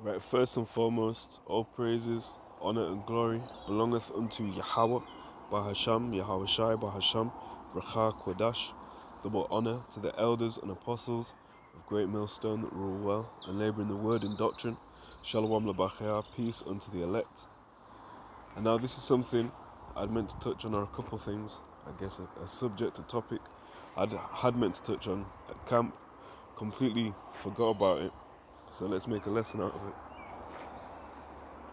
Right, first and foremost, all praises, honor and glory belongeth unto Yahawah, bahasham, Yahawashi, bahasham, Racha Kodash. Double honor to the elders and apostles of Great Millstone that rule well and labor in the word and doctrine. Shalom labachea, peace unto the elect. And now this is something I'd meant to touch on, or a couple things, I guess a subject, a topic had meant to touch on at camp, completely forgot about it. So let's make a lesson out of it.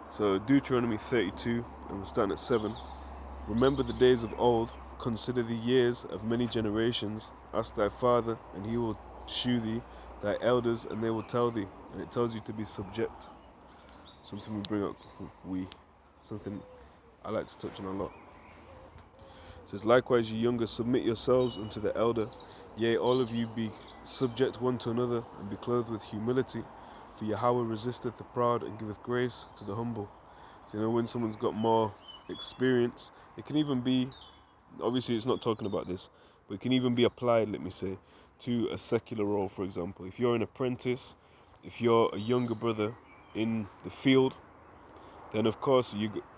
So Deuteronomy 32, and we're starting at 7. Remember the days of old, consider the years of many generations. Ask thy father, and he will shew thee, thy elders, and they will tell thee. And it tells you to be subject. Something we bring up, something I like to touch on a lot. It says, likewise, ye younger, submit yourselves unto the elder. Yea, all of you be subject one to another, and be clothed with humility. For Yahawah resisteth the proud, and giveth grace to the humble. So, when someone's got more experience, it can even be, obviously it's not talking about this, but it can even be applied, let me say, to a secular role, for example. If you're an apprentice, if you're a younger brother in the field, then of course,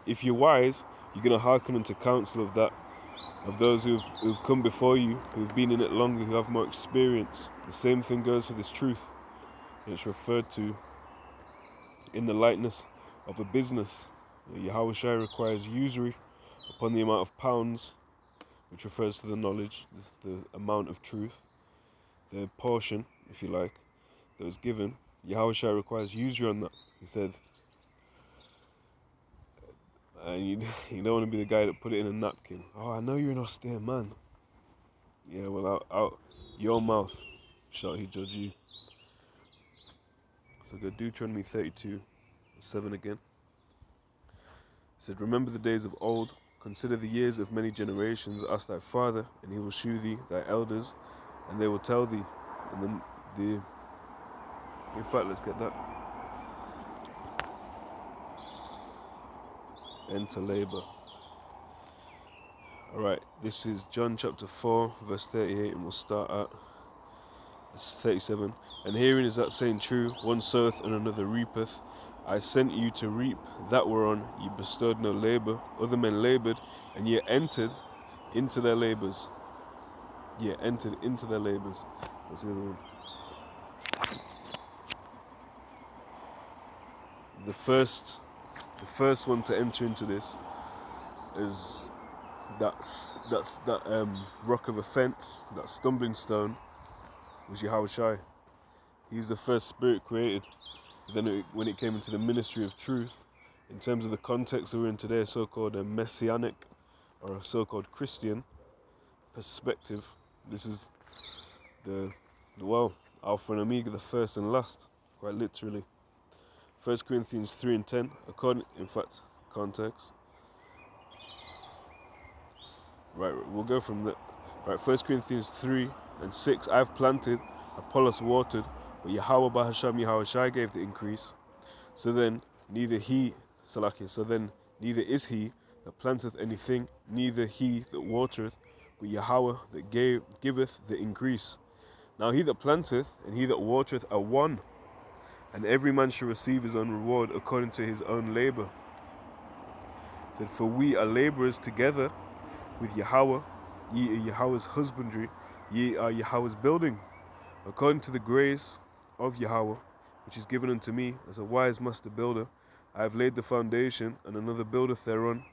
if you're wise, you're going to hearken unto counsel of those who've come before you, who've been in it longer, who have more experience. The same thing goes for this truth. It's referred to in the likeness of a business. Yahawashi requires usury upon the amount of pounds, which refers to the knowledge, the amount of truth, the portion, if you like, that was given. Yahawashi requires usury on that. He said, and you don't want to be the guy that put it in a napkin. Oh, I know you're an austere man. Yeah, well, out your mouth shall he judge you. So go Deuteronomy 32, 7 again. It said, remember the days of old, consider the years of many generations, ask thy father, and he will shew thee, thy elders, and they will tell thee. And then in fact, let's get that. Enter labor. Alright, this is John chapter 4, verse 38, and we'll start at 37. And herein is that saying true, one soweth and another reapeth. I sent you to reap that whereon ye bestowed no labour. Other men laboured, and ye entered into their labours. Ye entered into their labours. What's the other one? The first one to enter into this is that rock of offence, that stumbling stone, was Yahawashi. He's the first spirit created. Then when it came into the ministry of truth, in terms of the context that we're in today, so-called a messianic or a so-called Christian perspective, this is the Alpha and Omega, the first and last, quite literally. 1 Corinthians 3 and 10, context. Right, we'll go from that. Right, 1 Corinthians 3 and 6, I've planted, Apollos watered, but Yahawah bahasham, Yahawashi gave the increase. So then neither is he that planteth anything, neither he that watereth, but Yahawah that giveth the increase. Now he that planteth and he that watereth are one, and every man shall receive his own reward according to his own labour. He said, for we are labourers together with Yahawah. Ye are Yahawah's husbandry, ye are Yahawah's building, according to the grace of Yahawah, which is given unto me as a wise master builder. I have laid the foundation, and another buildeth thereon.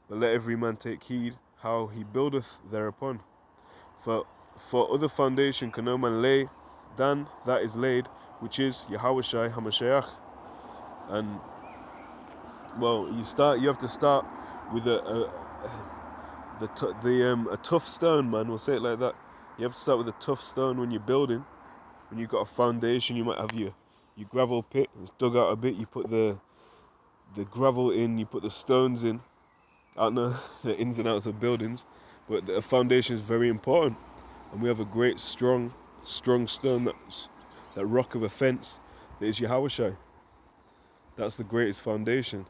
But let every man take heed how he buildeth thereupon. For other foundation can no man lay than that is laid, which is Yahawashi HaMashiach. And you have to start with a tough stone, man. We'll say it like that. You have to start with a tough stone when you're building. When you've got a foundation, you might have your gravel pit. It's dug out a bit. You put the gravel in. You put the stones in. I don't know the ins and outs of buildings, but the foundation is very important. And we have a great, strong stone, that rock of offence, that is Yahawashi. That's the greatest foundation.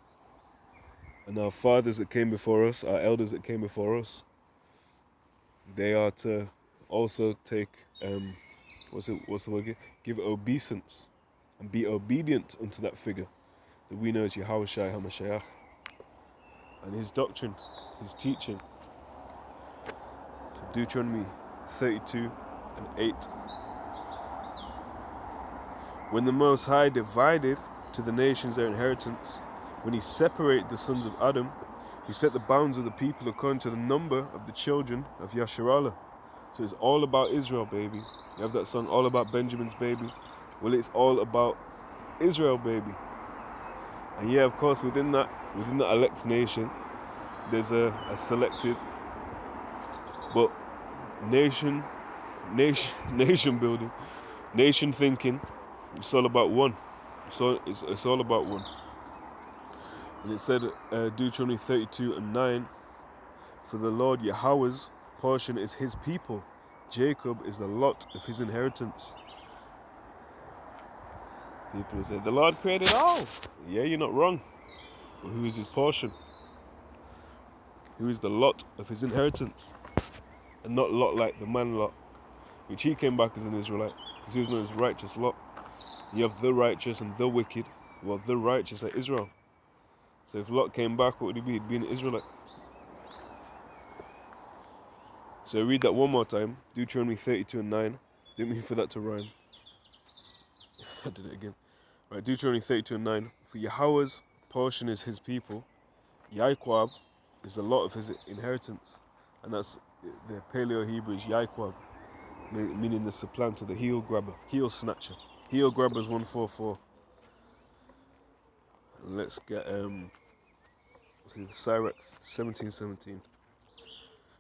And our fathers that came before us, our elders that came before us, they are to also take, what's the word? Give obeisance and be obedient unto that figure that we know as Yahawashi HaMashiach, and his doctrine, his teaching. So Deuteronomy 32 and 8. When the Most High divided to the nations their inheritance, when he separated the sons of Adam, he set the bounds of the people according to the number of the children of Yasharallah. So it's all about Israel, baby. You have that song, All About Benjamin's Baby. Well, it's all about Israel, baby. And yeah, of course, within that elect nation, there's a selected, but nation building, nation thinking. It's all about one. It's all about one. And it said, Deuteronomy 32 and 9, for the Lord Yahawah's portion is his people. Jacob is the lot of his inheritance. People say, the Lord created all. Yeah, you're not wrong. But who is his portion? Who is the lot of his inheritance? And not Lot like the man Lot, which he came back as an Israelite, because he was known as righteous Lot. And you have the righteous and the wicked. Well, the righteous are Israel. So if Lot came back, what would he be? He'd be an Israelite. So read that one more time. Deuteronomy 32 and 9. Didn't mean for that to rhyme. I did it again. Right, Deuteronomy 32 and 9. For Yahawah's portion is his people. Yaquab is the lot of his inheritance. And that's the Paleo-Hebrew is Yaquab, meaning the supplanter, the heel grabber, heel snatcher. Heel grabber is 144. And let's get Sirach 17:17.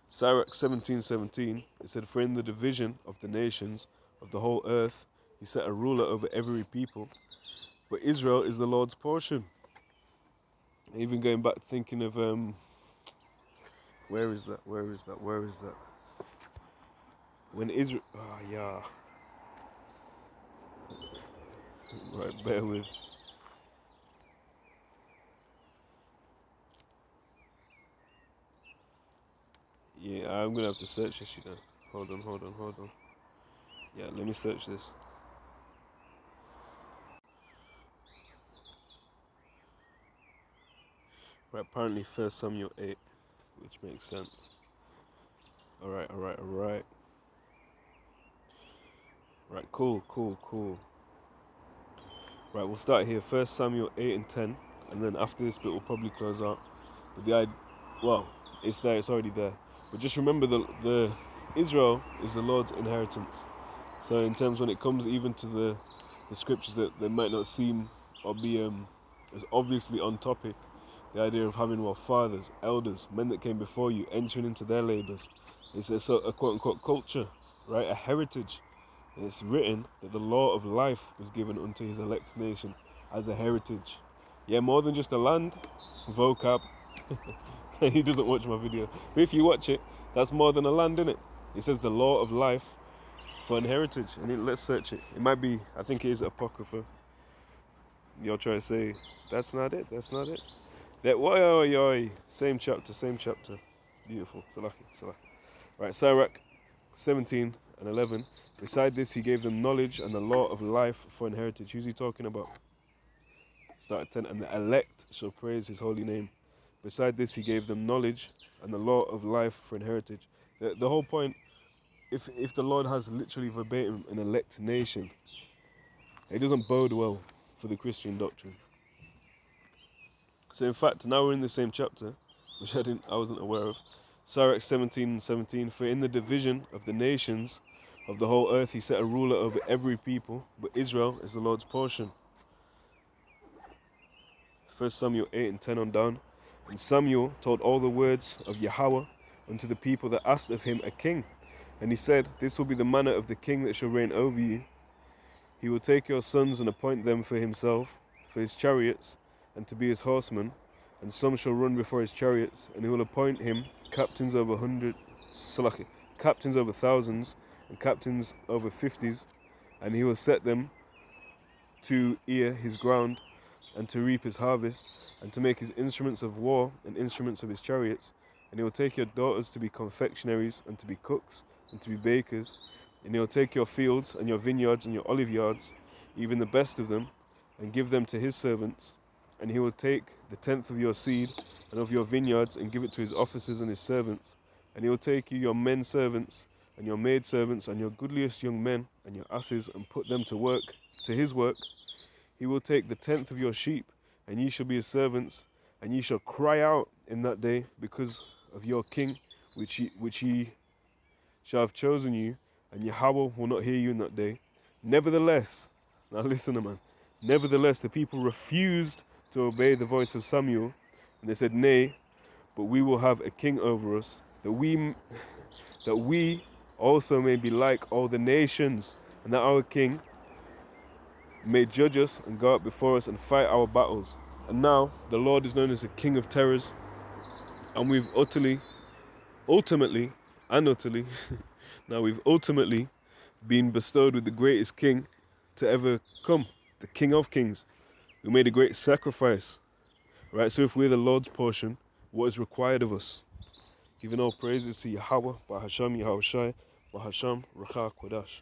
Sirach 17:17. It said, for in the division of the nations of the whole earth, he set a ruler over every people. But Israel is the Lord's portion. Even going back thinking of where is that? When Israel, yeah. Right, bear with. Yeah, I'm gonna have to search this, you know. Hold on. Yeah, let me search this. Right, apparently 1 Samuel 8, which makes sense. Alright. Right, cool. Right, we'll start here. 1 Samuel 8 and 10, and then after this bit we'll probably close out. But it's there, it's already there. But just remember the Israel is the Lord's inheritance. So in terms when it comes even to the scriptures that they might not seem or be as obviously on topic, the idea of having fathers, elders, men that came before you, entering into their labours. It's a quote-unquote culture, right? A heritage. And it's written that the law of life was given unto his elect nation as a heritage. Yeah, more than just a land, vocab. He doesn't watch my video. But if you watch it, that's more than a land, innit? It says the law of life for an heritage. And let's search it. It might be, I think it is Apocrypha. You're trying to say, that's not it. That, same chapter. Beautiful. Salaki. Right, Sirach 17 and 11. Beside this, he gave them knowledge and the law of life for an heritage. Who's he talking about? Start at 10. And the elect shall praise his holy name. Beside this, he gave them knowledge and the law of life for an heritage. The whole point, if the Lord has literally verbatim an elect nation, it doesn't bode well for the Christian doctrine. So in fact, now we're in the same chapter, which I wasn't aware of. Sirach 17:17. For in the division of the nations of the whole earth, he set a ruler over every people, but Israel is the Lord's portion. 1 Samuel 8 and 10 on down. And Samuel told all the words of Yahawah unto the people that asked of him a king. And he said, this will be the manner of the king that shall reign over you. He will take your sons and appoint them for himself, for his chariots, and to be his horsemen. And some shall run before his chariots, and he will appoint him captains over captains over thousands, and captains over 50s. And he will set them to ear his ground, and to reap his harvest, and to make his instruments of war and instruments of his chariots. And he will take your daughters to be confectionaries, and to be cooks, and to be bakers. And he will take your fields, and your vineyards, and your olive yards, even the best of them, and give them to his servants. And he will take the tenth of your seed and of your vineyards and give it to his officers and his servants. And he will take you your men servants and your maid servants and your goodliest young men and your asses and put them to work, to his work. He will take the tenth of your sheep, and ye shall be his servants, and ye shall cry out in that day because of your king, which he shall have chosen you, and Yahawah will not hear you in that day. Nevertheless, now listen, man. Nevertheless, the people refused to obey the voice of Samuel, and they said, "Nay, but we will have a king over us, that we also may be like all the nations, and that our king may judge us and go out before us and fight our battles." And now the Lord is known as the King of terrors, and we've ultimately, now we've ultimately been bestowed with the greatest king to ever come, the King of Kings, who made a great sacrifice. Right, so if we're the Lord's portion, what is required of us? Giving all praises to Yahawah, bahasham, Yahawashi, bahasham, Rakha Kodash.